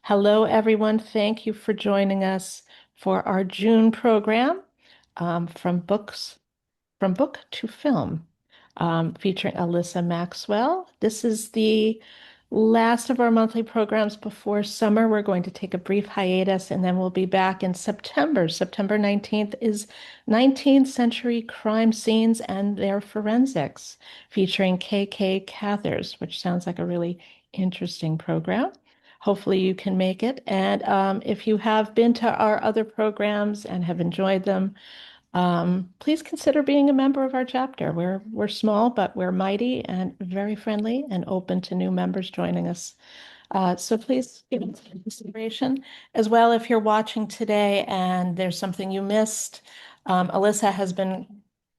Hello, everyone. Thank you for joining us for our June program, from book to film, featuring Alyssa Maxwell. This is the last of our monthly programs before summer. We're going to take a brief hiatus and then we'll be back in September. September 19th is 19th century crime scenes and their forensics, featuring K.K. Cathers, which sounds like a really interesting program. Hopefully you can make it. And if you have been to our other programs and have enjoyed them, please consider being a member of our chapter. We're small, but we're mighty and very friendly and open to new members joining us. So please give it some consideration. As well, if you're watching today and there's something you missed, Alyssa has been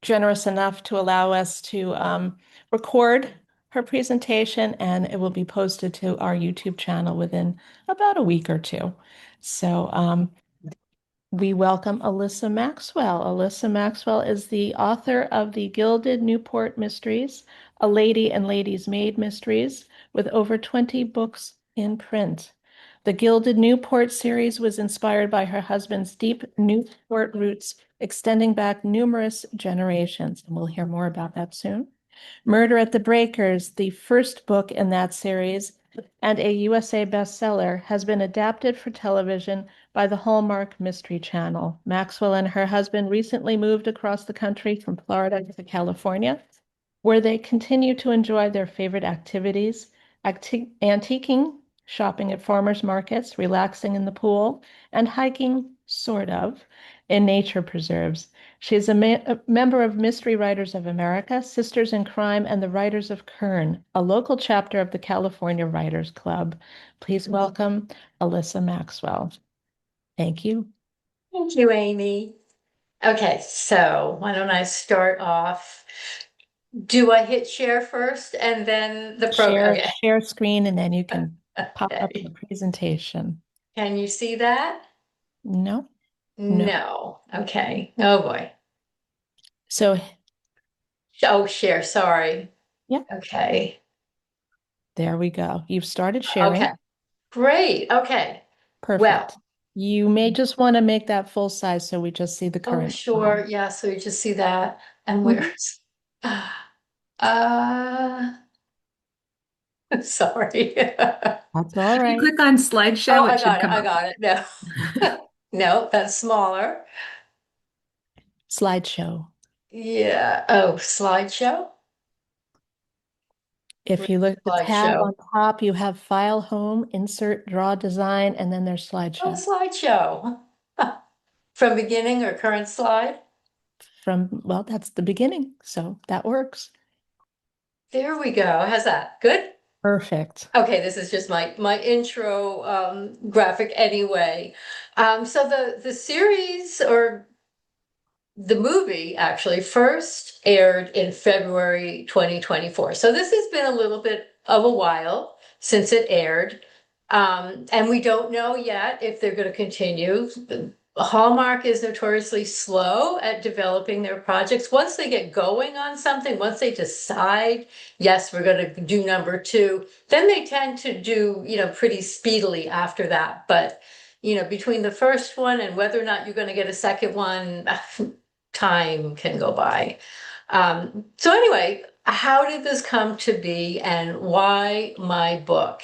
generous enough to allow us to record her presentation, and it will be posted to our YouTube channel within about a week or two. So we welcome Alyssa Maxwell. Alyssa Maxwell is the author of the Gilded Newport Mysteries, A Lady and Lady's Maid Mysteries, with over 20 books in print. The Gilded Newport series was inspired by her husband's deep Newport roots, extending back numerous generations, and we'll hear more about that soon. Murder at the Breakers, the first book in that series and a USA bestseller, has been adapted for television by the Hallmark Mystery Channel. Maxwell and her husband recently moved across the country from Florida to California, where they continue to enjoy their favorite activities, antiquing, shopping at farmers markets, relaxing in the pool, and hiking, sort of, in nature preserves. She is a member of Mystery Writers of America, Sisters in Crime, and the Writers of Kern, a local chapter of the California Writers Club. Please welcome Alyssa Maxwell. Thank you. Thank you, Amy. Okay, so why don't I start off? Do I hit share first and then the program? Share Okay. share screen, and then you can pop up Okay. the presentation. Can you see that? No, no. No. Okay. Oh boy. So, Oh, share. Sorry. yeah, Okay. there we go. You've started Okay. sharing. Great. Okay. Well, Perfect. You may just want to make that full size so we just see the oh, current. sure. Yeah. So you just see that. And Mhm. where's, uh, sorry. That's all You right. click on Oh, slideshow, I it should got it. come I up. got it. No. No, that's smaller. Slideshow. Yeah. Oh, slideshow? If Where's you look the at the tab slideshow? on top, you have File, Home, Insert, Draw, Design, and then there's Oh, Slideshow. slideshow. From beginning or current slide? Well, that's the beginning, so that works. There we go. How's that? Good? Perfect. Okay, this is just my intro graphic anyway. So the series or the movie actually first aired in February 2024. So this has been a little bit of a while since it aired. And we don't know yet if they're going to continue. Hallmark is notoriously slow at developing their projects. Once they get going on something, once they decide, yes, we're going to do number two, then they tend to do, pretty speedily after that. But, between the first one and whether or not you're going to get a second one, time can go by. So anyway, how did this come to be and why my book?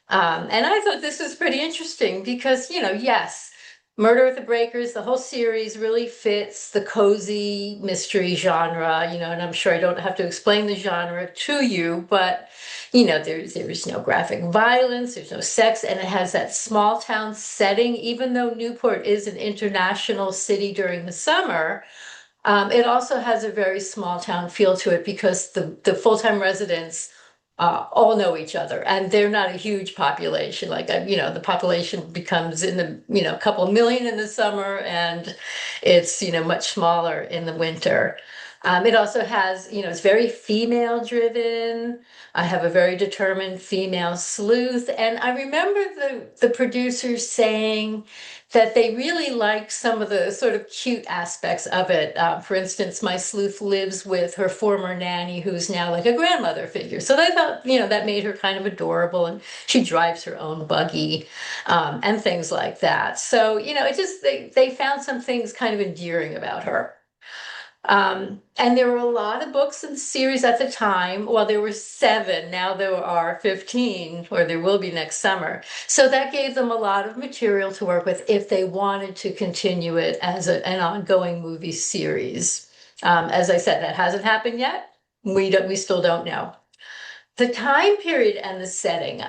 And I thought this was pretty interesting because, yes, Murder at the Breakers, the whole series really fits the cozy mystery genre, and I'm sure I don't have to explain the genre to you, but, there's no graphic violence, there's no sex, and it has that small town setting. Even though Newport is an international city during the summer, it also has a very small town feel to it because the full-time residents all know each other, and they're not a huge population. Like, the population becomes in the, a couple million in the summer, and it's, much smaller in the winter. It also has, it's very female driven. I have a very determined female sleuth. And I remember the producers saying that they really liked some of the sort of cute aspects of it. For instance, my sleuth lives with her former nanny, who's now like a grandmother figure. So they thought, that made her kind of adorable. And she drives her own buggy, and things like that. So, it just, they found some things kind of endearing about her. And there were a lot of books in the series at the time. Well, there were seven, now there are 15, or there will be next summer. So that gave them a lot of material to work with if they wanted to continue it as an ongoing movie series. As I said, that hasn't happened yet. We still don't know. The time period and the setting.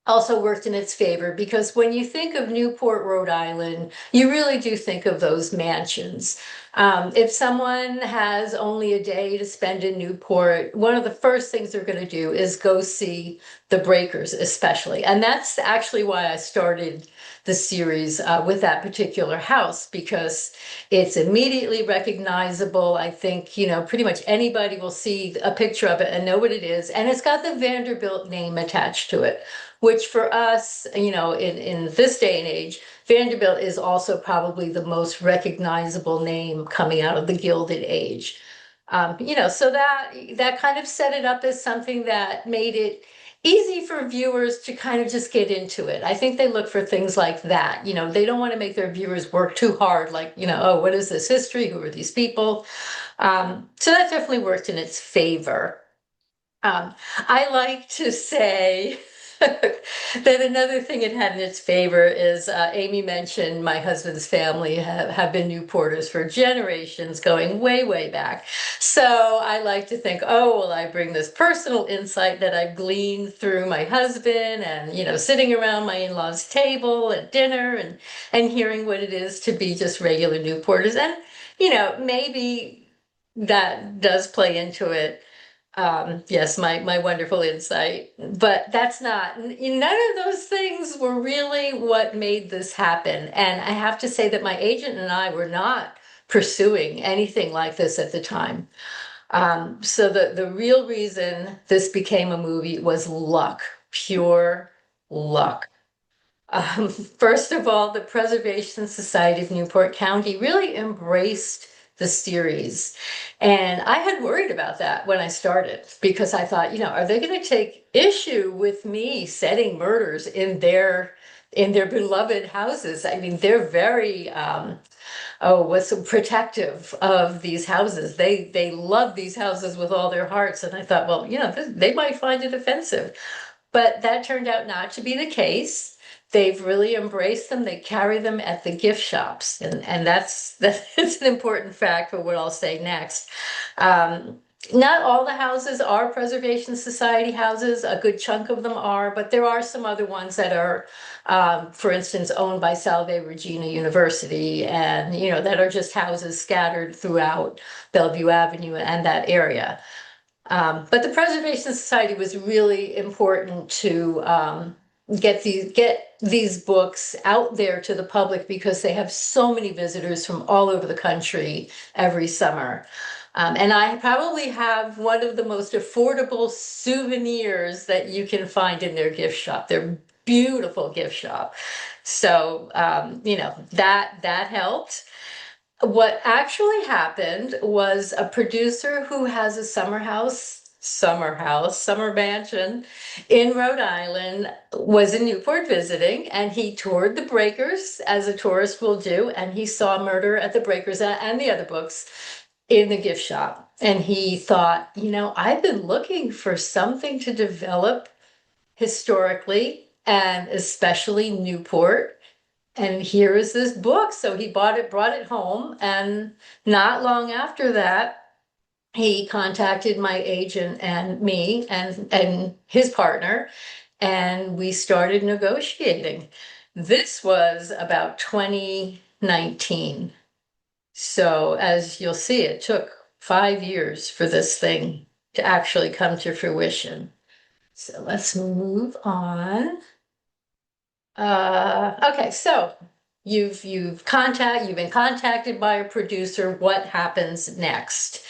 Also worked in its favor because when you think of Newport, Rhode Island, you really do think of those mansions. If someone has only a day to spend in Newport, one of the first things they're going to do is go see the Breakers, especially. And that's actually why I started the series with that particular house, because it's immediately recognizable. I think, pretty much anybody will see a picture of it and know what it is. And it's got the Vanderbilt name attached to it, which for us, in this day and age, Vanderbilt is also probably the most recognizable name coming out of the Gilded Age. So that kind of set it up as something that made it easy for viewers to kind of just get into it. I think they look for things like that. They don't want to make their viewers work too hard, like, oh, what is this history? Who are these people? So that definitely worked in its favor. I like to say that another thing it had in its favor is Amy mentioned my husband's family have been Newporters for generations, going way, way back. So I like to think, oh, well, I bring this personal insight that I've gleaned through my husband and, sitting around my in-laws' table at dinner and hearing what it is to be just regular Newporters. And, maybe that does play into it. Yes, my wonderful insight, but that's not, none of those things were really what made this happen. And I have to say that my agent and I were not pursuing anything like this at the time. So the real reason this became a movie was luck, pure luck. First of all, the Preservation Society of Newport County really embraced the series. And I had worried about that when I started because I thought, are they going to take issue with me setting murders in their beloved houses? I mean, they're very what's so protective of these houses. They love these houses with all their hearts. And I thought, well, they might find it offensive. But that turned out not to be the case. They've really embraced them. They carry them at the gift shops, and that's an important fact for what I'll say next. Um, Not all the houses are Preservation Society houses. A good chunk of them are, but there are some other ones that are, for instance, owned by Salve Regina University, and that are just houses scattered throughout Bellevue Avenue and that area. But the Preservation Society was really important to get these books out there to the public because they have so many visitors from all over the country every summer. And I probably have one of the most affordable souvenirs that you can find in their gift shop. Their beautiful gift shop. So that helped. What actually happened was a producer who has a summer mansion in Rhode Island was in Newport visiting, and he toured the Breakers as a tourist will do, and he saw Murder at the Breakers and the other books in the gift shop. And he thought, I've been looking for something to develop historically and especially Newport. And here is this book. So he brought it home. And not long after that, he contacted my agent and me and his partner, and we started negotiating. This was about 2019. So as you'll see, it took 5 years for this thing to actually come to fruition. So let's move on. Okay, so you've been contacted by a producer. What happens next?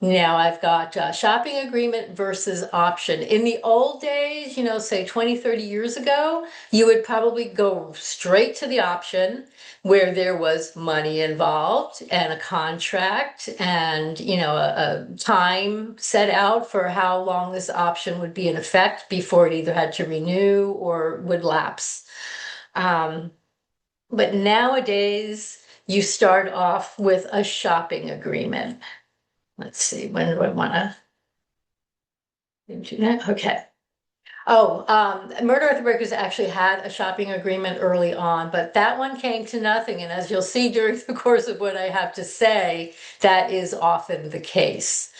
Now I've got shopping agreement versus option. In the old days, say 20, 30 years ago, you would probably go straight to the option where there was money involved and a contract and, a time set out for how long this option would be in effect before it either had to renew or would lapse. Um, but nowadays, you start off with a shopping agreement. Let's see, when do I want to do that? Okay. Oh, Murder at the Breakers actually had a shopping agreement early on, but that one came to nothing. And as you'll see during the course of what I have to say, that is often the case.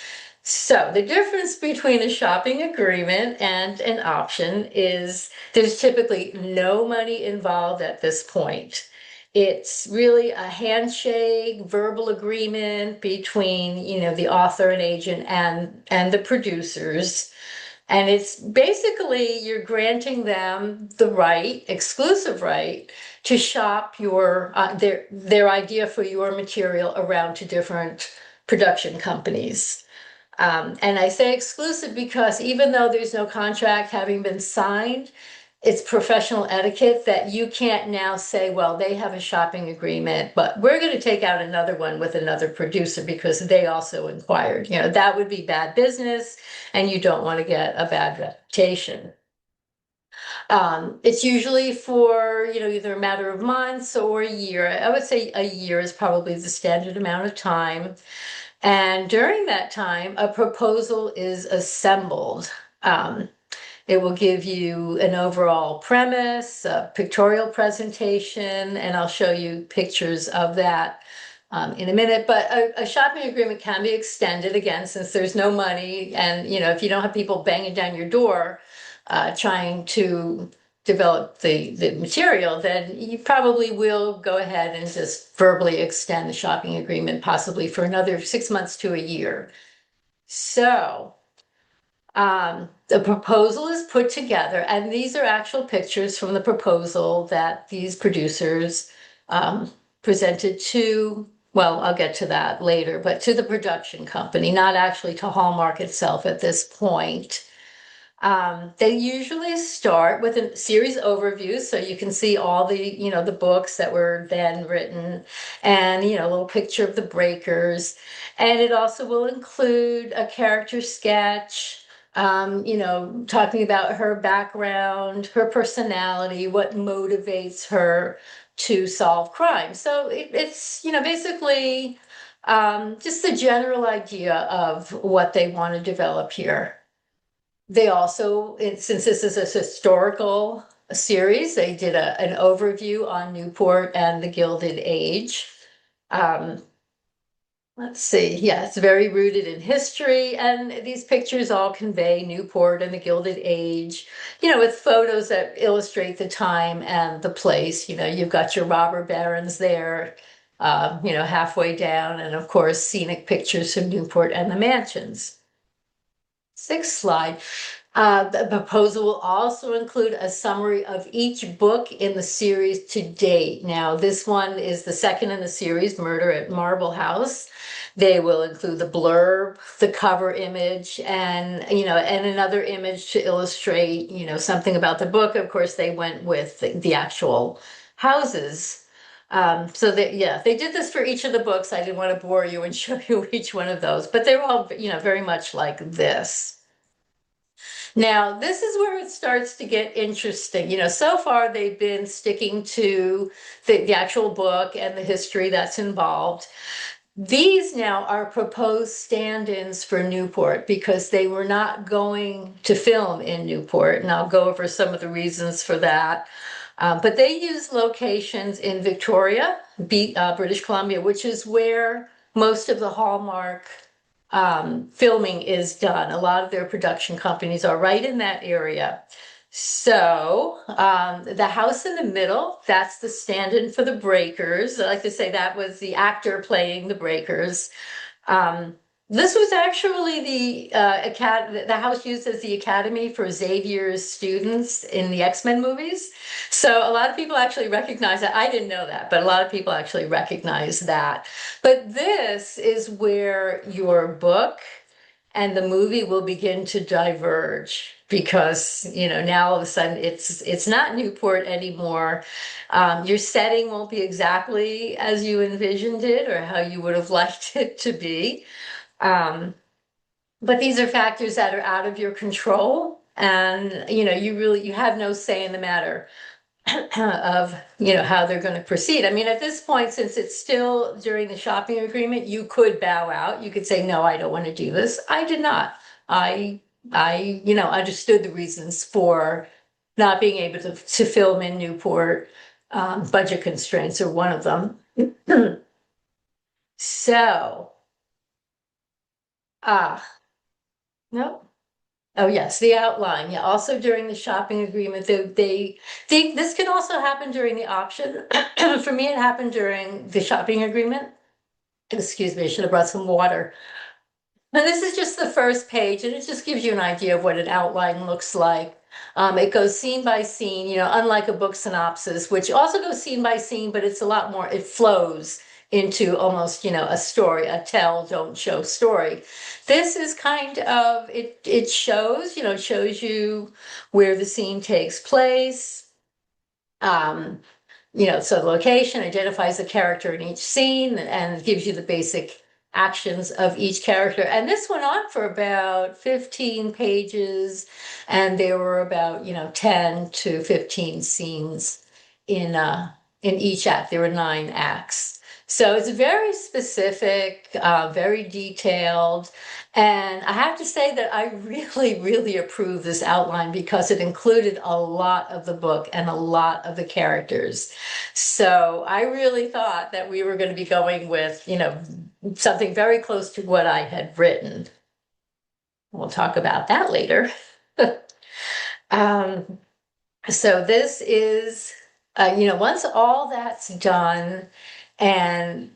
So the difference between a shopping agreement and an option is there's typically no money involved at this point. It's really a handshake, verbal agreement between, the author and agent and the producers. And it's basically you're granting them the right, exclusive right, to shop their idea for your material around to different production companies. And I say exclusive because even though there's no contract having been signed, it's professional etiquette that you can't now say, well, they have a shopping agreement, but we're going to take out another one with another producer because they also inquired. That would be bad business, and you don't want to get a bad reputation. It's usually for, either a matter of months or a year. I would say a year is probably the standard amount of time. And during that time, a proposal is assembled. Um, it will give you an overall premise, a pictorial presentation, and I'll show you pictures of that in a minute. But a shopping agreement can be extended again, since there's no money. And, if you don't have people banging down your door trying to develop the material, then you probably will go ahead and just verbally extend the shopping agreement, possibly for another 6 months to a year. So the proposal is put together, and these are actual pictures from the proposal that these producers presented to, well, I'll get to that later, but to the production company, not actually to Hallmark itself at this point. They usually start with a series overview, so you can see all the books that were then written, and, a little picture of the breakers. And it also will include a character sketch, talking about her background, her personality, what motivates her to solve crime. So it's, basically just the general idea of what they want to develop here. They also, since this is a historical series, they did an overview on Newport and the Gilded Age. Um, let's see, yeah, it's very rooted in history, and these pictures all convey Newport and the Gilded Age, with photos that illustrate the time and the place. You've got your robber barons there, halfway down, and of course, scenic pictures from Newport and the mansions. Sixth slide. The proposal will also include a summary of each book in the series to date. Now, this one is the second in the series, Murder at Marble House. They will include the blurb, the cover image, and another image to illustrate, something about the book. Of course, they went with the actual houses. So they did this for each of the books. I didn't want to bore you and show you each one of those, but they're all, very much like this. Now, this is where it starts to get interesting. So far they've been sticking to the actual book and the history that's involved. These now are proposed stand-ins for Newport because they were not going to film in Newport, and I'll go over some of the reasons for that. But they use locations in Victoria, British Columbia, which is where most of the Hallmark filming is done. A lot of their production companies are right in that area. So the house in the middle, that's the stand-in for the breakers. I like to say that was the actor playing the breakers. This was actually the house used as the academy for Xavier's students in the X-Men movies. So a lot of people actually recognize that. I didn't know that, but a lot of people actually recognize that. But this is where your book and the movie will begin to diverge because, now all of a sudden it's not Newport anymore. Your setting won't be exactly as you envisioned it or how you would have liked it to be. Um, but these are factors that are out of your control, and you have no say in the matter of how they're going to proceed. I mean, at this point, since it's still during the shopping agreement, you could bow out. You could say, no, I don't want to do this. I did not. I understood the reasons for not being able to film in Newport. Budget constraints are one of them. So, no. Oh, yes, the outline. Yeah, also during the shopping agreement, this can also happen during the option. For me, it happened during the shopping agreement. Excuse me, I should have brought some water. And this is just the first page, and it just gives you an idea of what an outline looks like. It goes scene by scene, unlike a book synopsis, which also goes scene by scene, but it's a lot more, it flows into almost, a story, a tell, don't show story. This is kind of, it shows, it shows you where the scene takes place. Um, so the location identifies the character in each scene and gives you the basic actions of each character. And this went on for about 15 pages, and there were about, 10 to 15 scenes in each act. There were 9 acts. So it's very specific, very detailed. And I have to say that I really, really approve this outline because it included a lot of the book and a lot of the characters. So I really thought that we were going to be going with, something very close to what I had written. We'll talk about that later. Um, so this is, once all that's done and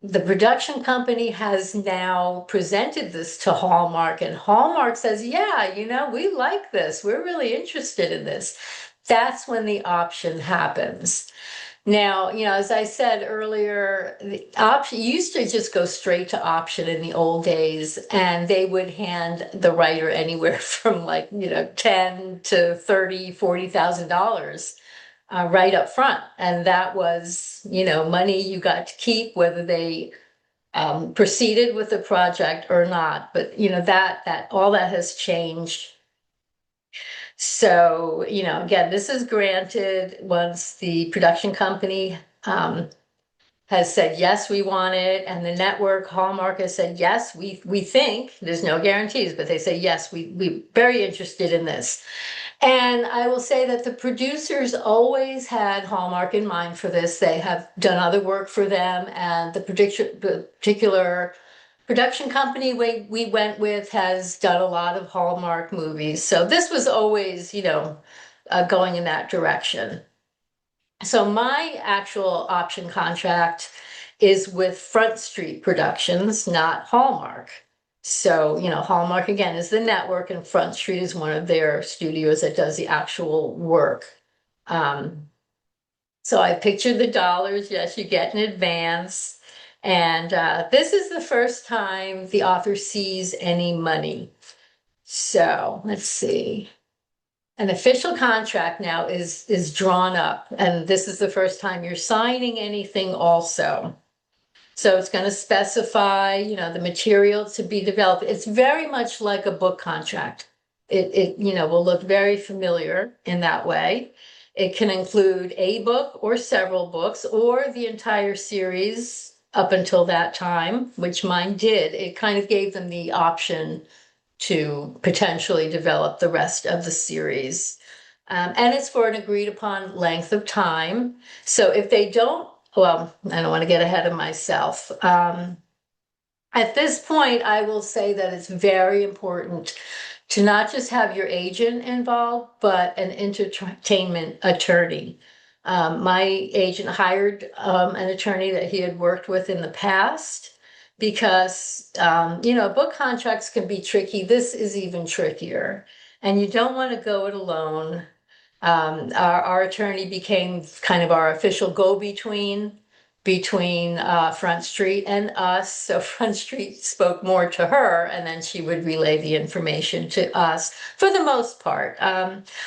the production company has now presented this to Hallmark, and Hallmark says, yeah, we like this. We're really interested in this. That's when the option happens. Now, as I said earlier, the option used to just go straight to option in the old days, and they would hand the writer anywhere from like, 10 to 30, $40,000 right up front. And that was, money you got to keep, whether they proceeded with the project or not. But, that all that has changed. So, again, this is granted once the production company has said, yes, we want it. And the network, Hallmark, has said, yes, we think, there's no guarantees, but they say, yes, we're very interested in this. And I will say that the producers always had Hallmark in mind for this. They have done other work for them, and the particular production company we went with has done a lot of Hallmark movies. So this was always, going in that direction. So my actual option contract is with Front Street Productions, not Hallmark. So, Hallmark again is the network, and Front Street is one of their studios that does the actual work. Um, so I pictured the dollars, yes, you get in advance. And this is the first time the author sees any money. So let's see. An official contract now is drawn up, and this is the first time you're signing anything also. So it's going to specify, the material to be developed. It's very much like a book contract. It will look very familiar in that way. It can include a book or several books or the entire series up until that time, which mine did. It kind of gave them the option to potentially develop the rest of the series. And it's for an agreed upon length of time. So if they don't, well, I don't want to get ahead of myself. At this point, I will say that it's very important to not just have your agent involved, but an entertainment attorney. My agent hired an attorney that he had worked with in the past. because book contracts can be tricky. This is even trickier, and you don't want to go it alone. Our attorney became kind of our official go-between between Front Street and us. So Front Street spoke more to her, and then she would relay the information to us for the most part.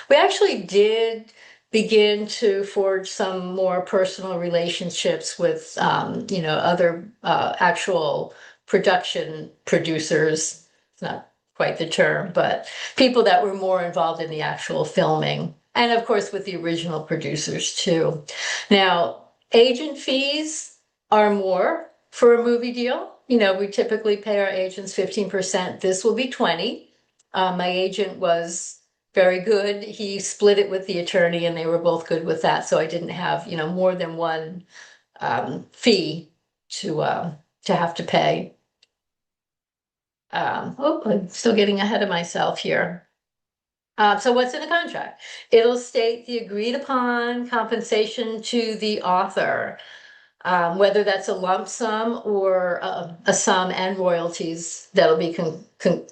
We actually did begin to forge some more personal relationships with, other actual production producers. It's not quite the term, but people that were more involved in the actual filming. And of course, with the original producers too. Now, agent fees are more for a movie deal. We typically pay our agents 15%. This will be 20. My agent was very good. He split it with the attorney and they were both good with that. So I didn't have, more than one fee to have to pay. I'm still getting ahead of myself here. So what's in the contract? It'll state the agreed upon compensation to the author, whether that's a lump sum or a sum and royalties that'll be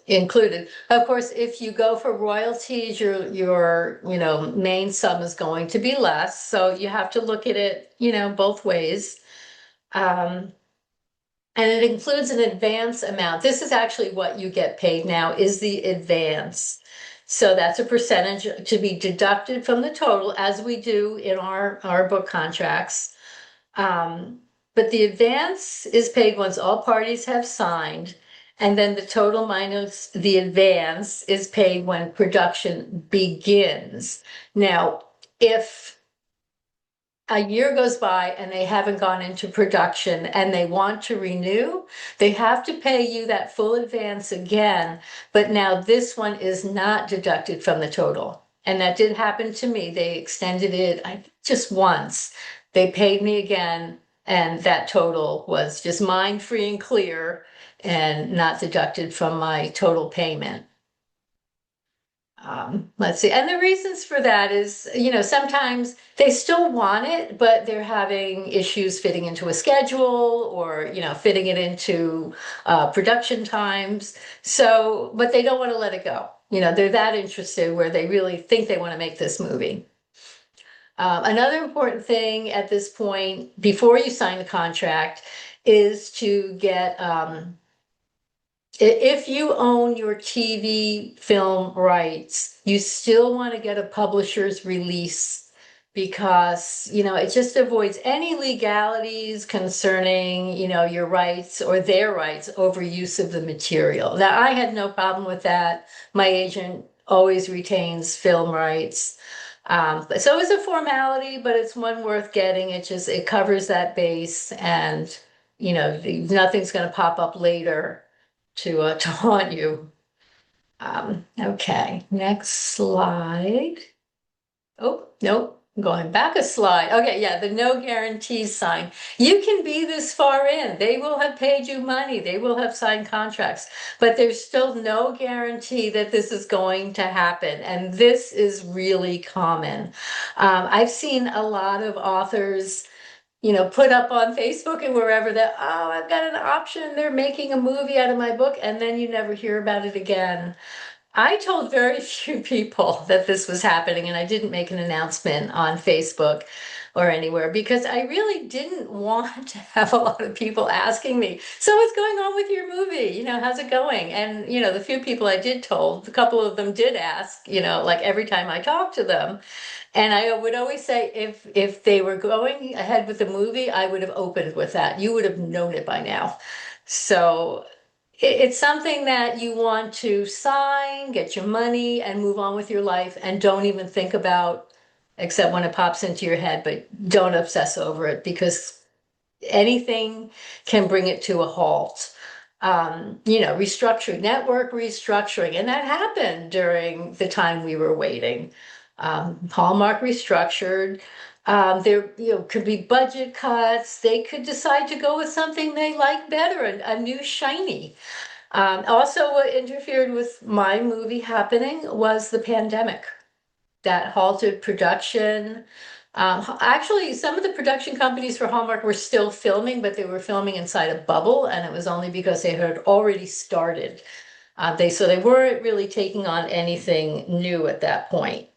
included. Of course, if you go for royalties, your main sum is going to be less. So you have to look at it, both ways. And it includes an advance amount. This is actually what you get paid now is the advance. So that's a percentage to be deducted from the total as we do in our book contracts. But the advance is paid once all parties have signed, and then the total minus the advance is paid when production begins. Now, if a year goes by and they haven't gone into production and they want to renew, they have to pay you that full advance again. But now this one is not deducted from the total. And that did happen to me. They extended it just once. They paid me again, and that total was just mine free and clear and not deducted from my total payment. Let's see. And the reasons for that is, sometimes they still want it, but they're having issues fitting into a schedule or, fitting it into production times. So, but they don't want to let it go. They're that interested where they really think they want to make this movie. Another important thing at this point, before you sign the contract, is to get if you own your TV film rights, you still want to get a publisher's release because, it just avoids any legalities concerning, your rights or their rights over use of the material. Now, I had no problem with that. My agent always retains film rights. So it's a formality, but it's one worth getting. It covers that base and, nothing's going to pop up later to haunt you. Okay, next slide. Oh, nope, I'm going back a slide. Okay, yeah, the no guarantees sign. You can be this far in. They will have paid you money. They will have signed contracts, but there's still no guarantee that this is going to happen. And this is really common. I've seen a lot of authors put up on Facebook and wherever that, oh, I've got an option. They're making a movie out of my book. And then you never hear about it again. I told very few people that this was happening, and I didn't make an announcement on Facebook or anywhere because I really didn't want to have a lot of people asking me, so what's going on with your movie? How's it going? And, the few people I did told, a couple of them did ask, like every time I talked to them. And I would always say if they were going ahead with the movie, I would have opened with that. You would have known it by now. So it's something that you want to sign, get your money, and move on with your life, and don't even think about, except when it pops into your head, but don't obsess over it because anything can bring it to a halt. Restructuring, network restructuring, and that happened during the time we were waiting. Hallmark restructured. There, could be budget cuts. They could decide to go with something they like better, a new shiny. Also, what interfered with my movie happening was the pandemic that halted production. Actually, some of the production companies for Hallmark were still filming, but they were filming inside a bubble, and it was only because they had already started. So they weren't really taking on anything new at that point.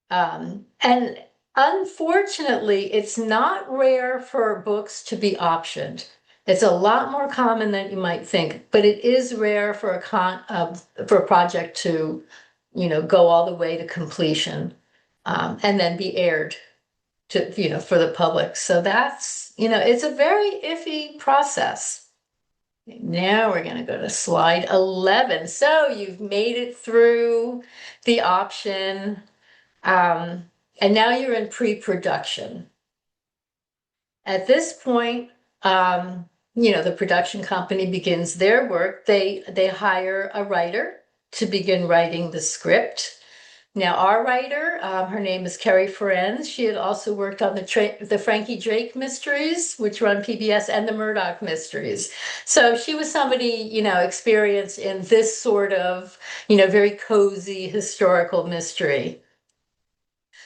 And unfortunately, it's not rare for books to be optioned. It's a lot more common than you might think, but it is rare for for a project to, go all the way to completion, and then be aired to, for the public. So that's, it's a very iffy process. Now we're going to go to slide 11. So you've made it through the option. Um, and now you're in pre-production. At this point, the production company begins their work. They hire a writer to begin writing the script. Now, our writer, her name is Carrie Ferenz. She had also worked on the Frankie Drake mysteries, which were on PBS, and the Murdoch mysteries. So she was somebody, experienced in this sort of, very cozy historical mystery.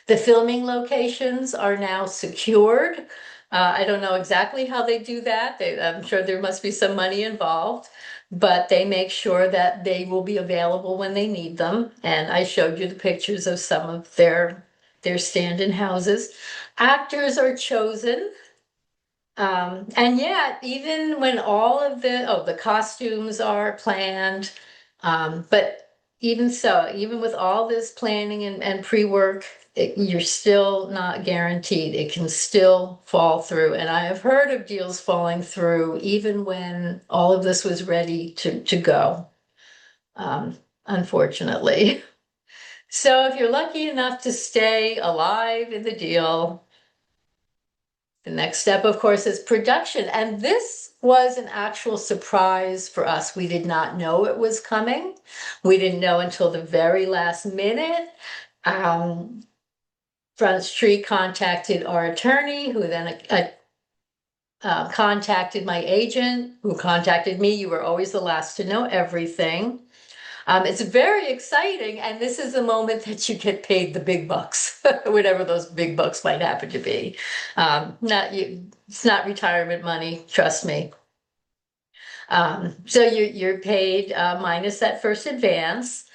The filming locations are now secured. I don't know exactly how they do that. I'm sure there must be some money involved, but they make sure that they will be available when they need them. And I showed you the pictures of some of their stand-in houses. Actors are chosen. And yet, even when all of the costumes are planned, but even so, even with all this planning and pre-work, you're still not guaranteed. It can still fall through. And I have heard of deals falling through even when all of this was ready to go, unfortunately. So if you're lucky enough to stay alive in the deal, the next step, of course, is production. And this was an actual surprise for us. We did not know it was coming. We didn't know until the very last minute. Front Street contacted our attorney, who then contacted my agent, who contacted me. You were always the last to know everything. It's very exciting, and this is the moment that you get paid the big bucks, whatever those big bucks might happen to be. Not you, it's not retirement money, trust me. So you're paid minus that first advance,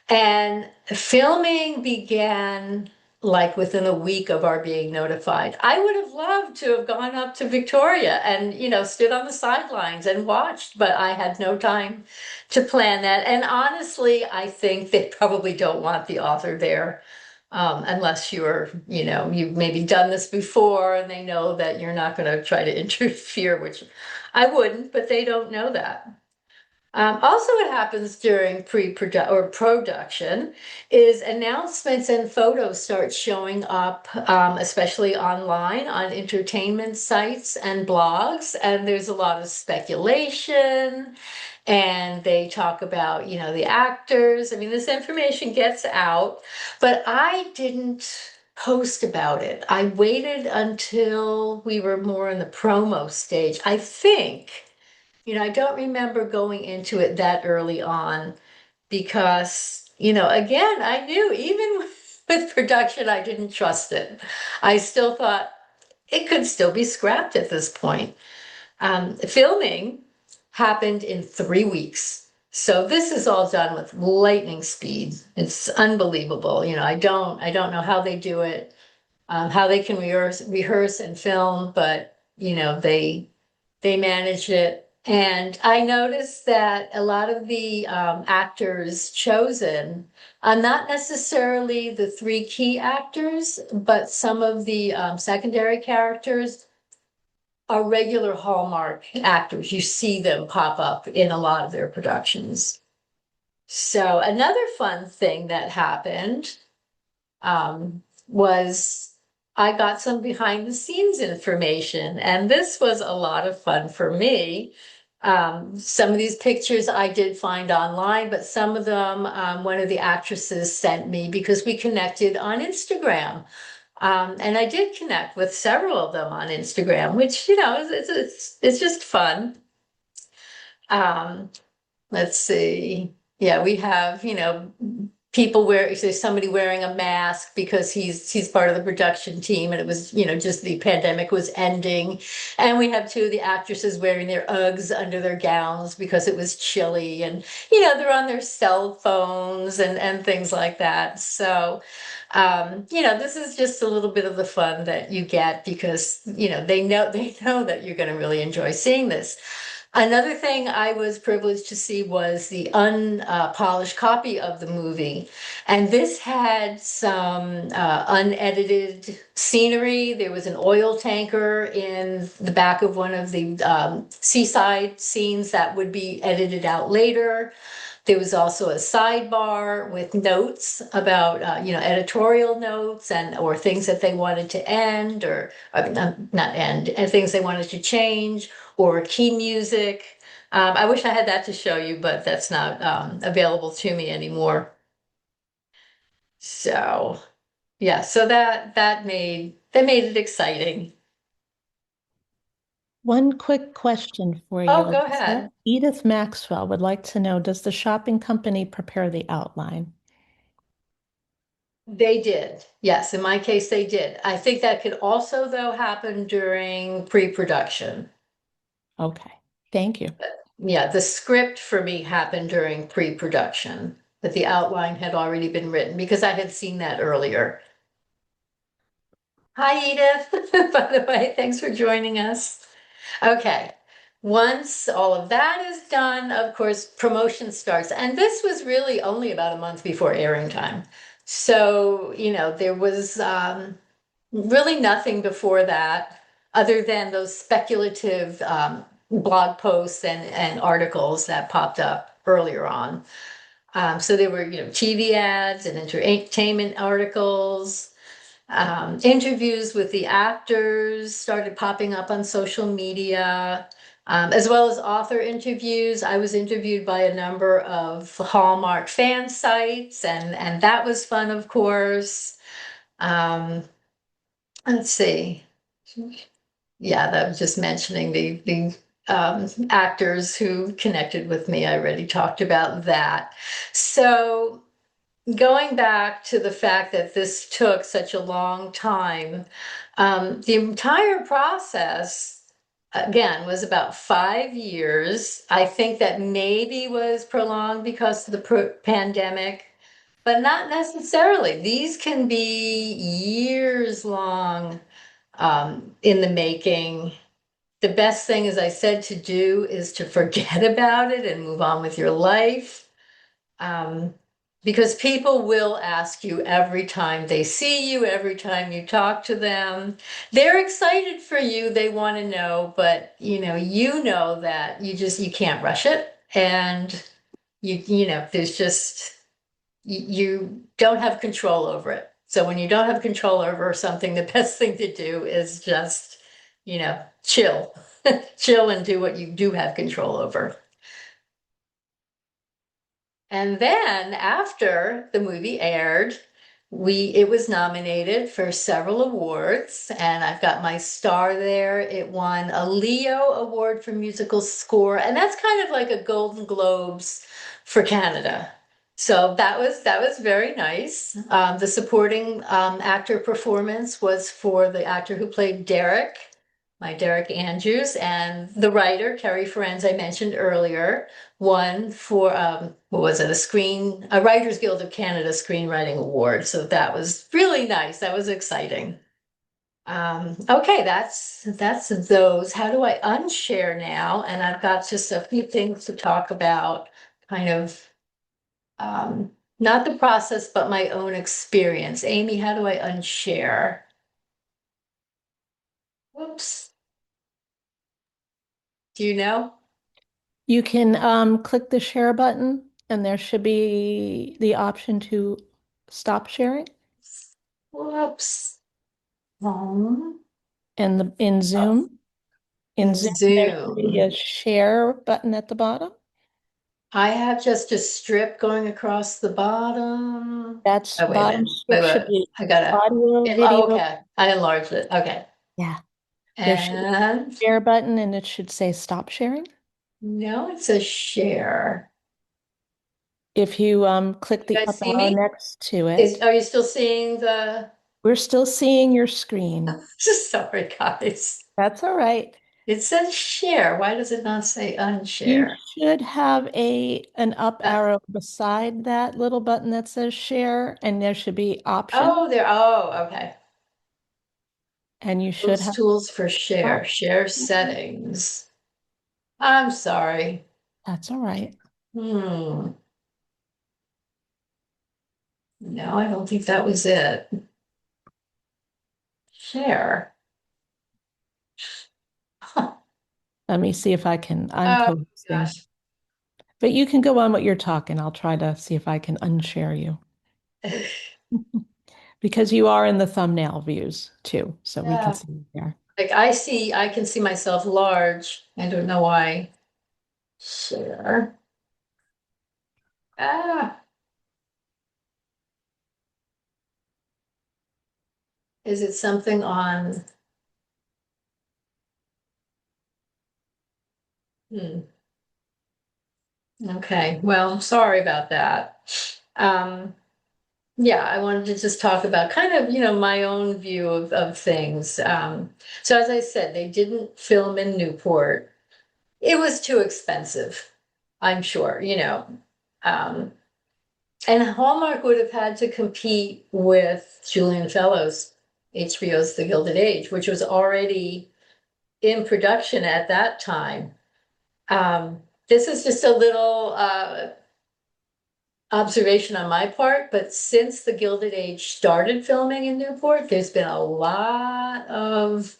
and filming began like within a week of our being notified. I would have loved to have gone up to Victoria and, stood on the sidelines and watched, but I had no time to plan that. And honestly, I think they probably don't want the author there, unless you've maybe done this before and they know that you're not going to try to interfere, which I wouldn't, but they don't know that. Also, what happens during pre-production or production is announcements and photos start showing up, especially online on entertainment sites and blogs. And there's a lot of speculation, and they talk about, the actors. I mean, this information gets out, but I didn't post about it. I waited until we were more in the promo stage. I think. I don't remember going into it that early on because, again, I knew even with production, I didn't trust it. I still thought it could still be scrapped at this point. Filming happened in 3 weeks. So this is all done with lightning speed. It's unbelievable. I don't know how they do it, how they can rehearse and film, but they manage it. And I noticed that a lot of the actors chosen are not necessarily the three key actors, but some of the secondary characters are regular Hallmark actors. You see them pop up in a lot of their productions. So another fun thing that happened was I got some behind the scenes information, and this was a lot of fun for me. Some of these pictures I did find online, but some of them one of the actresses sent me because we connected on Instagram. And I did connect with several of them on Instagram, which, it's just fun. Um, let's see. Yeah, we have, people wear, if there's somebody wearing a mask because he's part of the production team, and it was, just the pandemic was ending. And we have two of the actresses wearing their Uggs under their gowns because it was chilly, and they're on their cell phones and things like that. So this is just a little bit of the fun that you get because, they know that you're going to really enjoy seeing this. Another thing I was privileged to see was the unpolished copy of the movie. And this had some unedited scenery. There was an oil tanker in the back of one of the seaside scenes that would be edited out later. There was also a sidebar with notes about, editorial notes or things that they wanted to end, or not end, and things they wanted to change, or key music. I wish I had that to show you, but that's not available to me anymore. So yeah, so that made it exciting. One quick question for you, Oh, go Alyssa. ahead. Edith Maxwell would like to know, does the shopping company prepare the outline? They did. Yes, in my case, they did. I think that could also, though, happen during pre-production. Okay, thank you. Yeah, the script for me happened during pre-production, but the outline had already been written because I had seen that earlier. Hi, Edith. By the way, thanks for joining us. Okay. Once all of that is done, of course, promotion starts. And this was really only about a month before airing time. So, there was really nothing before that other than those speculative blog posts and articles that popped up earlier on. So there were, TV ads and entertainment articles. Interviews with the actors started popping up on social media, as well as author interviews. I was interviewed by a number of Hallmark fan sites, and that was fun, of course. Um, let's see. Yeah, that was just mentioning the actors who connected with me. I already talked about that. So going back to the fact that this took such a long time, the entire process, again, was about 5 years. I think that maybe was prolonged because of the pandemic, but not necessarily. These can be years long in the making. The best thing, as I said, to do is to forget about it and move on with your life. Um, because people will ask you every time they see you, every time you talk to them. They're excited for you, they want to know, but you know that you can't rush it. And there's just you don't have control over it. So when you don't have control over something, the best thing to do is just, chill, chill and do what you do have control over. And then after the movie aired, it was nominated for several awards, and I've got my star there. It won a Leo Award for musical score, and that's kind of like a Golden Globes for Canada. So that was very nice. The supporting actor performance was for the actor who played Derek, my Derek Andrews, and the writer, Carrie Ferenz, I mentioned earlier, won for what was it, a Writers Guild of Canada Screenwriting Award. So that was really nice. That was exciting. Okay, that's those. How do I unshare now? And I've got just a few things to talk about, kind of not the process, but my own experience. Amy, how do I unshare? Whoops. Do you know? You can click the share button, and there should be the option to stop sharing. Whoops. Um, And in oh, Zoom, in in Zoom, there should be a Zoom. share button at the bottom. I have just a strip going across the bottom. That's Oh, wait a bottom minute. Wait, strip should wait. be I gotta. audio, Oh, video. okay. I enlarged it. Okay. Yeah, there should be And a share button, and it should say stop sharing. no, it says share. If you click You the guys up see arrow me? next to it, Are you still seeing the? we're still seeing your screen. Sorry, guys. That's all right. It says share. Why does it not say You unshare? should have an up Uh, arrow beside that little button that says share, and there should be options, oh, there. Oh, okay. and you should Those have tools for share. Share options. settings. I'm sorry. That's all right. Hmm. No, I don't think that was it. Share. Huh. Let me see if I can. I'm Oh co-hosting, gosh. but you can go on what you're talking. I'll try to see if I can unshare you because you are in the thumbnail views too, so we can Yeah. see you there. Like I can see myself large. I don't know why. Share. Ah, is it something on? Hmm. Okay, well, sorry about that. Um, yeah, I wanted to just talk about kind of, my own view of things. So as I said, they didn't film in Newport. It was too expensive, I'm sure. Um, and Hallmark would have had to compete with Julian Fellowes, HBO's The Gilded Age, which was already in production at that time. This is just a little observation on my part, but since the Gilded Age started filming in Newport, there's been a lot of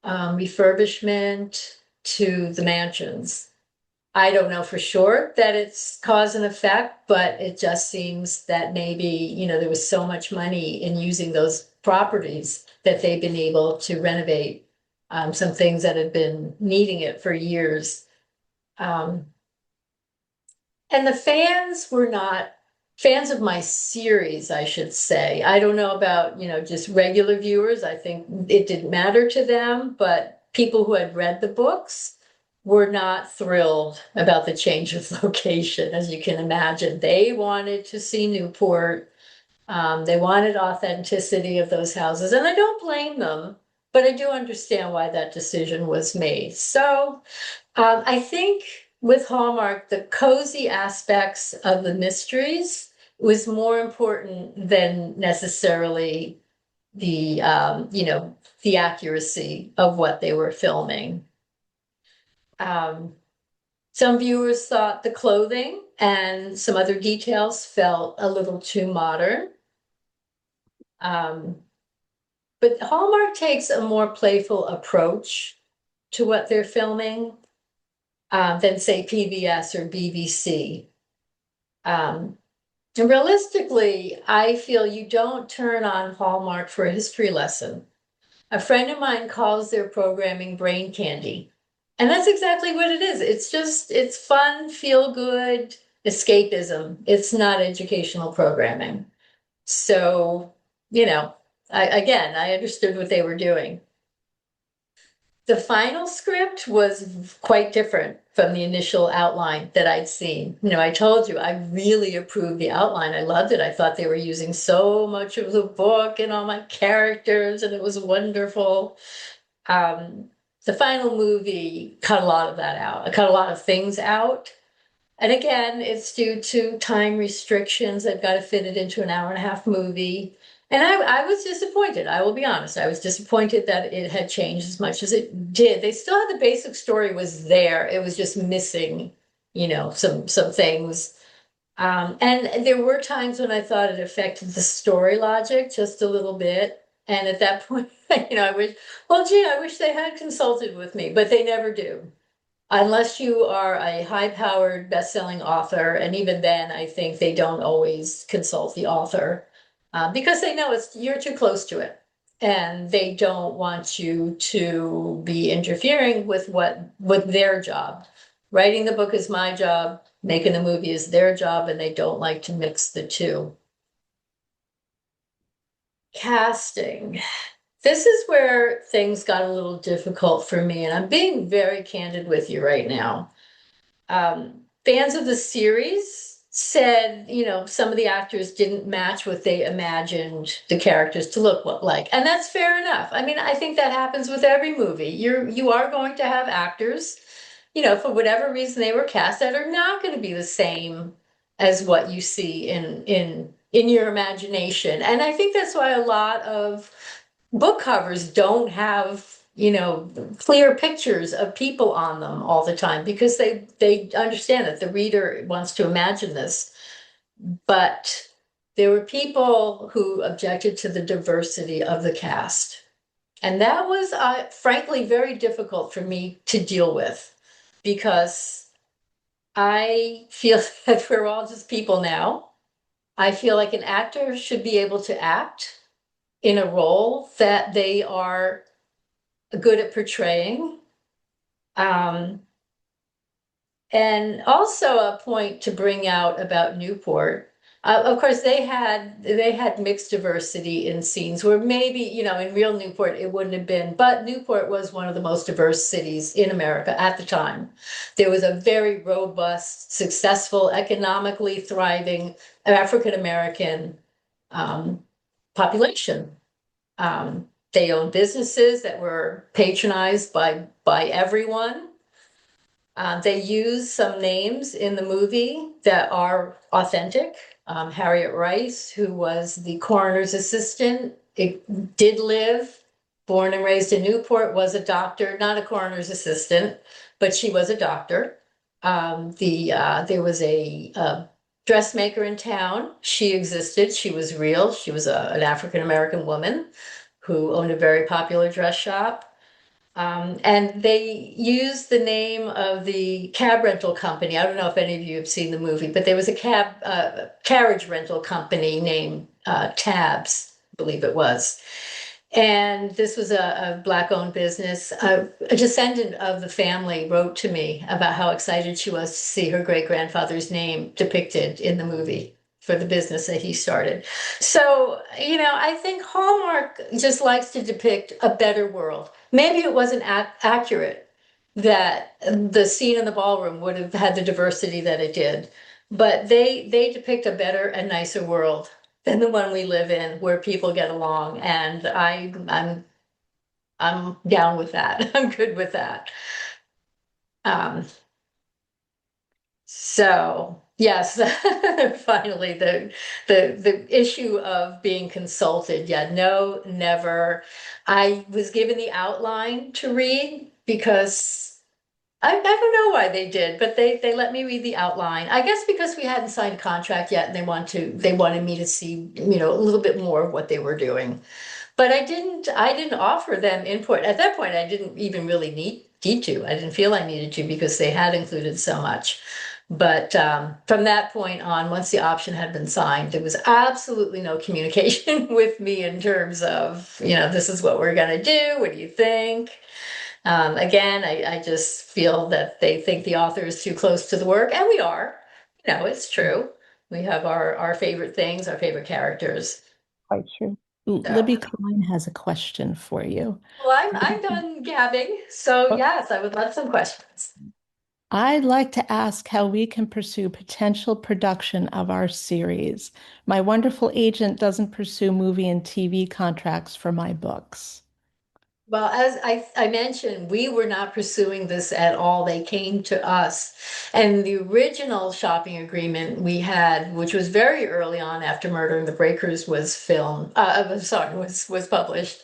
refurbishment to the mansions. I don't know for sure that it's cause and effect, but it just seems that maybe, there was so much money in using those properties that they've been able to renovate some things that had been needing it for years. Um, and the fans were not fans of my series, I should say. I don't know about, just regular viewers. I think it didn't matter to them, but people who had read the books were not thrilled about the change of location, as you can imagine. They wanted to see Newport. They wanted authenticity of those houses, and I don't blame them, but I do understand why that decision was made. So, I think with Hallmark, the cozy aspects of the mysteries was more important than necessarily the accuracy of what they were filming. Um, some viewers thought the clothing and some other details felt a little too modern. Um, but Hallmark takes a more playful approach to what they're filming than, say, PBS or BBC. Um, and realistically, I feel you don't turn on Hallmark for a history lesson. A friend of mine calls their programming brain candy. And that's exactly what it is. It's fun, feel good, escapism. It's not educational programming. So, you know, I understood what they were doing. The final script was quite different from the initial outline that I'd seen. I told you I really approved the outline. I loved it. I thought they were using so much of the book and all my characters, and it was wonderful. Um, the final movie cut a lot of that out. I cut a lot of things out. And again, it's due to time restrictions. I've got to fit it into an hour and a half movie. And I was disappointed. I will be honest. I was disappointed that it had changed as much as it did. They still had the basic story was there. It was just missing, some things. And there were times when I thought it affected the story logic just a little bit. And at that point, I wish, well, gee, I wish they had consulted with me, but they never do. Unless you are a high-powered best-selling author, and even then, I think they don't always consult the author because they know you're too close to it, and they don't want you to be interfering with their job. Writing the book is my job, making the movie is their job, and they don't like to mix the two. Casting. This is where things got a little difficult for me, and I'm being very candid with you right now. Fans of the series said, some of the actors didn't match what they imagined the characters to look like. And that's fair enough. I mean, I think that happens with every movie. You are going to have actors, for whatever reason they were cast that are not going to be the same as what you see in your imagination. And I think that's why a lot of book covers don't have clear pictures of people on them all the time because they understand that the reader wants to imagine this. But there were people who objected to the diversity of the cast, and that was frankly very difficult for me to deal with because I feel that we're all just people now. I feel like an actor should be able to act in a role that they are good at portraying. Um, and also a point to bring out about Newport. Of course, they had mixed diversity in scenes where maybe in real Newport it wouldn't have been, but Newport was one of the most diverse cities in America at the time. There was a very robust, successful, economically thriving African American population. They owned businesses that were patronized by everyone. They use some names in the movie that are authentic. Harriet Rice, who was the coroner's assistant, it did live, born and raised in Newport, was a doctor, not a coroner's assistant, but she was a doctor. There was a dressmaker in town. She existed. She was real. She was an African American woman who owned a very popular dress shop. And they used the name of the cab rental company. I don't know if any of you have seen the movie, but there was a carriage rental company named Tabs, I believe it was. And this was a Black-owned business. A descendant of the family wrote to me about how excited she was to see her great-grandfather's name depicted in the movie for the business that he started. So, I think Hallmark just likes to depict a better world. Maybe it wasn't accurate that the scene in the ballroom would have had the diversity that it did, but they depict a better and nicer world than the one we live in, where people get along. And I'm down with that. I'm good with that. Um, So yes, finally the issue of being consulted. Yeah, no, never. I was given the outline to read because I don't know why they did, but they let me read the outline. I guess because we hadn't signed a contract yet, and they wanted me to see a little bit more of what they were doing. But I didn't offer them input. At that point, I didn't even really need to. I didn't feel I needed to because they had included so much. But from that point on, once the option had been signed, there was absolutely no communication with me in terms of, this is what we're going to do. What do you think? Again, I just feel that they think the author is too close to the work, and we are. It's true. We have our favorite things, our favorite characters. Quite true. So. Libby Klein has a question for you. Well, I'm done gabbing, so yes, I would love some questions. I'd like to ask how we can pursue potential production of our series. My wonderful agent doesn't pursue movie and TV contracts for my books. Well, as I mentioned, we were not pursuing this at all. They came to us. And the original shopping agreement we had, which was very early on after Murder and the Breakers was filmed, I'm sorry, was published.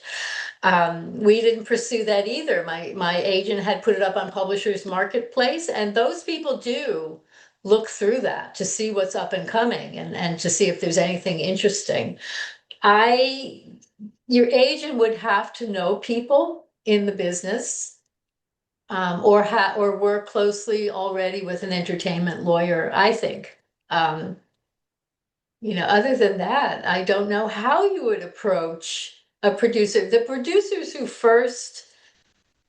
We didn't pursue that either. My agent had put it up on Publishers Marketplace, and those people do look through that to see what's up and coming and to see if there's anything interesting. I Your agent would have to know people in the business, or work closely already with an entertainment lawyer, I think. Um, other than that, I don't know how you would approach a producer. The producers who first,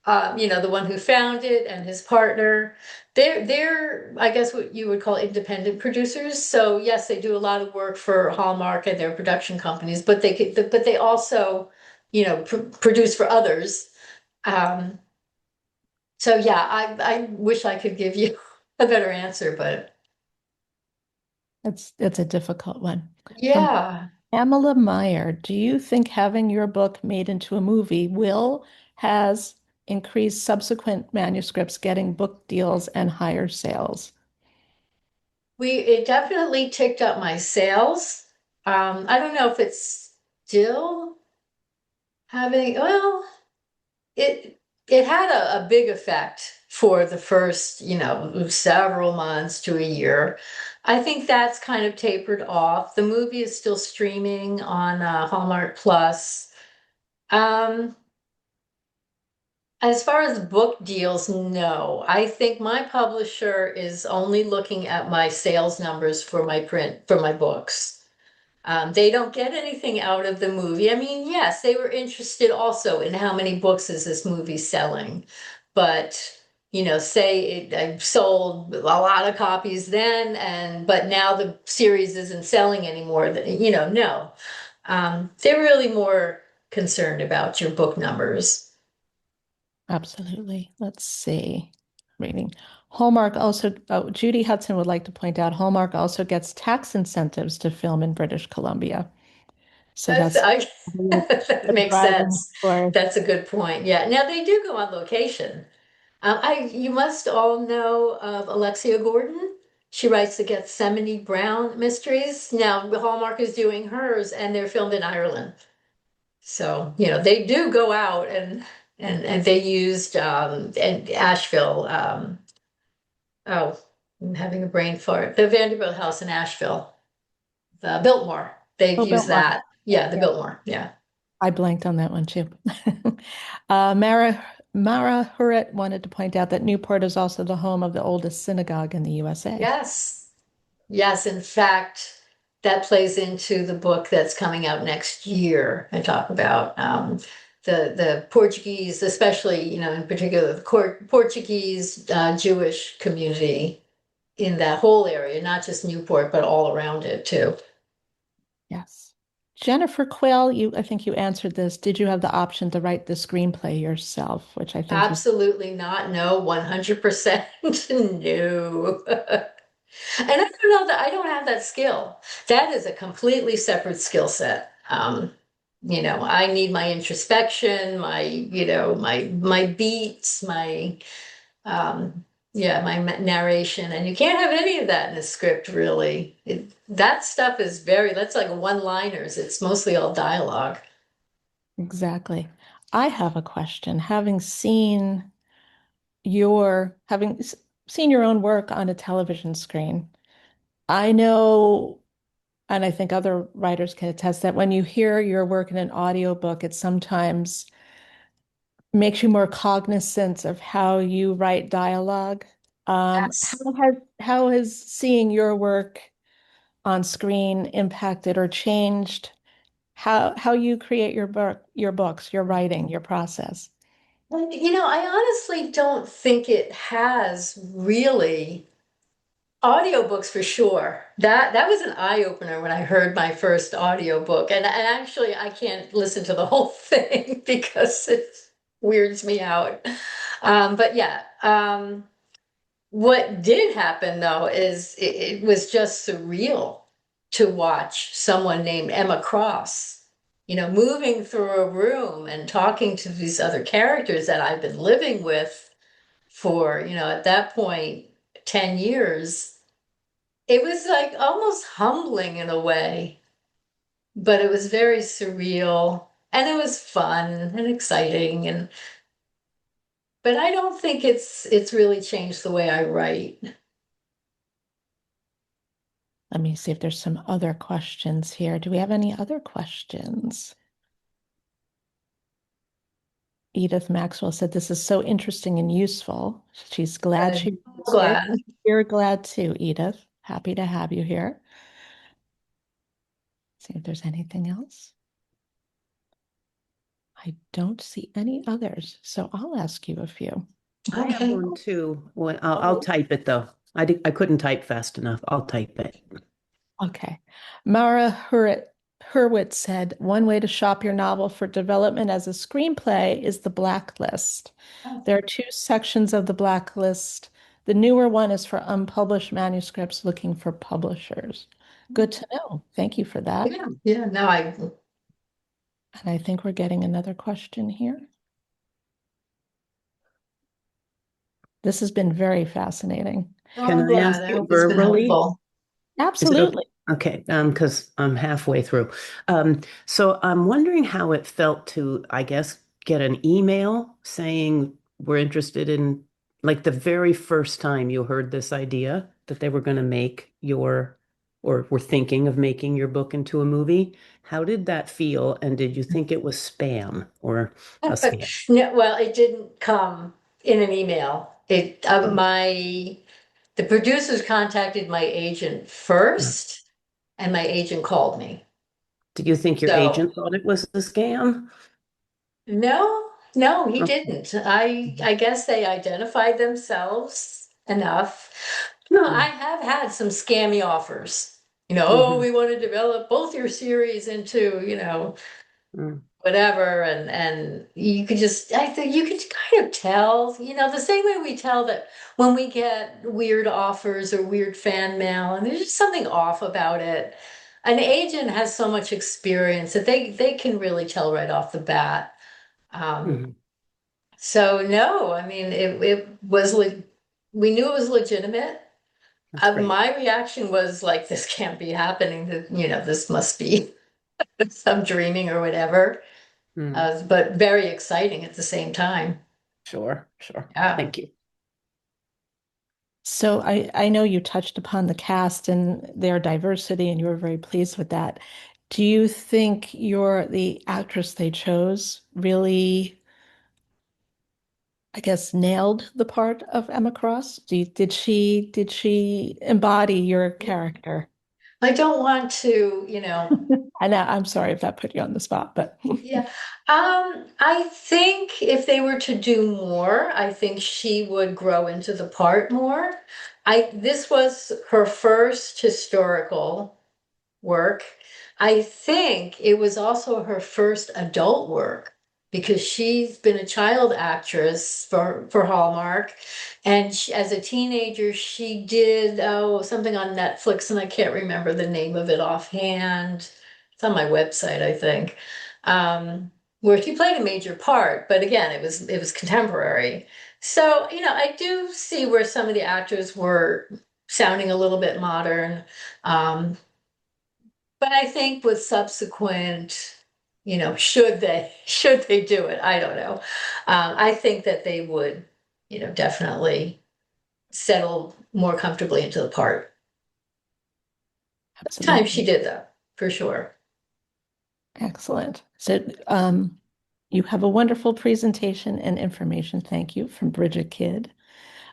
the one who found it and his partner, they're I guess what you would call independent producers. So yes, they do a lot of work for Hallmark and their production companies, but they also, produce for others. Um, so yeah, I wish I could give you a better answer, but It's a difficult one. From Yeah. Pamela Meyer, do you think having your book made into a movie has increased subsequent manuscripts getting book deals and higher sales? It definitely ticked up my sales. I don't know if it's still having, well, it it had a big effect for the first, several months to a year. I think that's kind of tapered off. The movie is still streaming on Hallmark Plus. Um, as far as book deals, no. I think my publisher is only looking at my sales numbers for my print, for my books. They don't get anything out of the movie. I mean, yes, they were interested also in how many books is this movie selling. But, say I sold a lot of copies then, but now the series isn't selling anymore, no. They're really more concerned about your book numbers. Absolutely. Let's see. Reading. Hallmark also, oh, Judy Hudson would like to point out Hallmark also gets tax incentives to film in British Columbia. So That's that's I that a makes driving sense. force. That's a good point. Yeah. Now they do go on location. You must all know of Alexia Gordon. She writes the Gethsemane Brown mysteries. Now Hallmark is doing hers, and they're filmed in Ireland. So they do go out and they used and Asheville. Oh, I'm having a brain fart. The Vanderbilt House in Asheville, the Biltmore. They've Oh, used Biltmore. that. Yeah, the Yeah. Biltmore. Yeah. I blanked on that one too. Mara Huret wanted to point out that Newport is also the home of the oldest synagogue in the USA. Yes. Yes, in fact, that plays into the book that's coming out next year. I talk about the Portuguese, especially, in particular, the Portuguese Jewish community in that whole area, not just Newport, but all around it too. Yes. Jennifer Quayle, I think you answered this. Did you have the option to write the screenplay yourself, which I think you Absolutely not. No, 100% no. And I don't know that I don't have that skill. That is a completely separate skill set. I need my introspection, my beats, um, my narration, and you can't have any of that in a script, really. That stuff is that's like one-liners. It's mostly all dialogue. exactly. I have a question. Having seen your own work on a television screen, I know, and I think other writers can attest that when you hear your work in an audiobook, it sometimes makes you more cognizant of how you write dialogue. Yes. How has seeing your work on screen impacted or changed how you create your books, your writing, your process? And, I honestly don't think it has really. Audiobooks for sure. That was an eye opener when I heard my first audiobook. And actually I can't listen to the whole thing because it weirds me out. But yeah, what did happen though is it was just surreal to watch someone named Emma Cross, moving through a room and talking to these other characters that I've been living with for, at that point, 10 years. It was like almost humbling in a way, but it was very surreal and it was fun and exciting but I don't think it's really changed the way I write. Let me see if there's some other questions here. Do we have any other questions? Edith Maxwell said this is so interesting and useful. She's glad Good. she was here. Glad. We're glad too, Edith. Happy to have you here. See if there's anything else. I don't see any others, so I'll ask you a few. I have Okay. one too. I'll type it though. I couldn't type fast enough. I'll type it. Okay. Hurwitz said, one way to shop your novel for development as a screenplay is the blacklist. There are two sections of the blacklist. The newer one is for unpublished manuscripts looking for publishers. Good to know. Thank you for that. Yeah, yeah. No, I And I think we're getting another question here. This has been very fascinating. oh, Can I'm I ask glad. I you hope it's been verbally? helpful. Is it okay? Absolutely. Okay, because I'm halfway through. So I'm wondering how it felt to, I guess, get an email saying we're interested in, like the very first time you heard this idea that they were going to make your, or were thinking of making your book into a movie. How did that feel? And did you think it was spam or a scam? No, well, it didn't come in an email. Oh, The producers contacted my agent no. first, and my agent called me. Do you think your So agent thought it was a scam? no, no, he Okay. didn't. I guess they identified themselves enough. No, I have had some scammy offers. Oh, Mm-hmm. we want to develop both your series into, whatever, and you could just, I think you could kind of tell, the same way we tell that when we get weird offers or weird fan mail and there's just something off about it. An agent has so much experience that they can really tell right off the bat. um Mm-hmm. so no, I mean, it was we knew it was legitimate. That's great. My reaction was like, this can't be happening, that this must be some dreaming or whatever. Mm. But very exciting at the same time. Sure, sure. Yeah. Thank you. So I know you touched upon the cast and their diversity, and you were very pleased with that. Do you think the actress they chose really, I guess, nailed the part of Emma Cross? Did she embody your character? I don't want to, I know, I'm sorry if that put you on the spot, but yeah. I think if they were to do more, I think she would grow into the part more. This was her first historical work. I think it was also her first adult work because she's been a child actress for Hallmark, and as a teenager she did something on Netflix, and I can't remember the name of it offhand. It's on my website, I think, where she played a major part, but again, it was contemporary. So, I do see where some of the actors were sounding a little bit modern. Um, but I think with subsequent, should they do it? I don't know. I think that they would, definitely settle more comfortably into the part. Time she absolutely. did though, for sure. Excellent. So you have a wonderful presentation and information. Thank you from Bridget Kidd.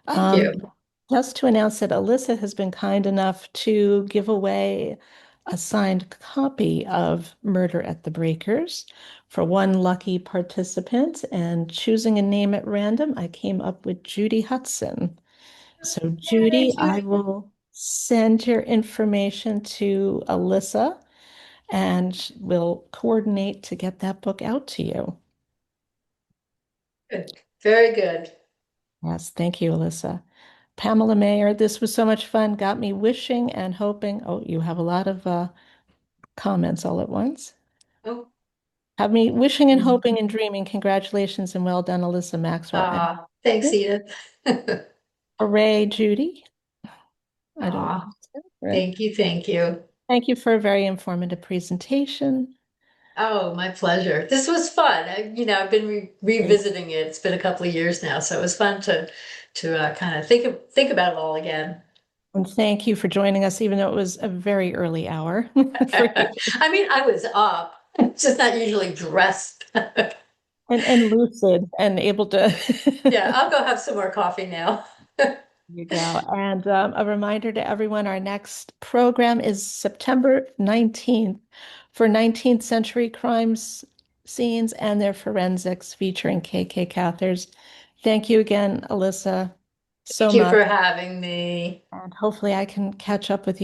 Thank Um, you. just to announce that Alyssa has been kind enough to give away a signed copy of Murder at the Breakers for one lucky participant. And choosing a name at random, I came up with Judy Hudson. So, Yay, Judy, I Judy. will send your information to Alyssa and we'll coordinate to get that book out to you. Good. Very good. Yes, thank you, Alyssa. Pamela Mayer, this was so much fun. Got me wishing and hoping. Oh, you have a lot of comments all at once. Oh, Have me wishing and hoping and dreaming. Congratulations and well done, Alyssa Maxwell. And thanks, Edith. hooray, Judy. I don't know. Right. Thank you, thank you. Thank you for a very informative presentation. Oh, my pleasure. This was fun. I've been revisiting it. It's been a couple of years now, so it was fun to kind of think about it all again. And thank you for joining us, even though it was a very early hour for you. I mean, I was up, just not usually dressed. And lucid and able to. Yeah, I'll go have some more coffee now. You go. And a reminder to everyone, our next program is September 19th for 19th century crimes scenes and their forensics featuring KK Cathers. Thank you again, Alyssa, so Thank you much. for having me. And hopefully I can catch up with you.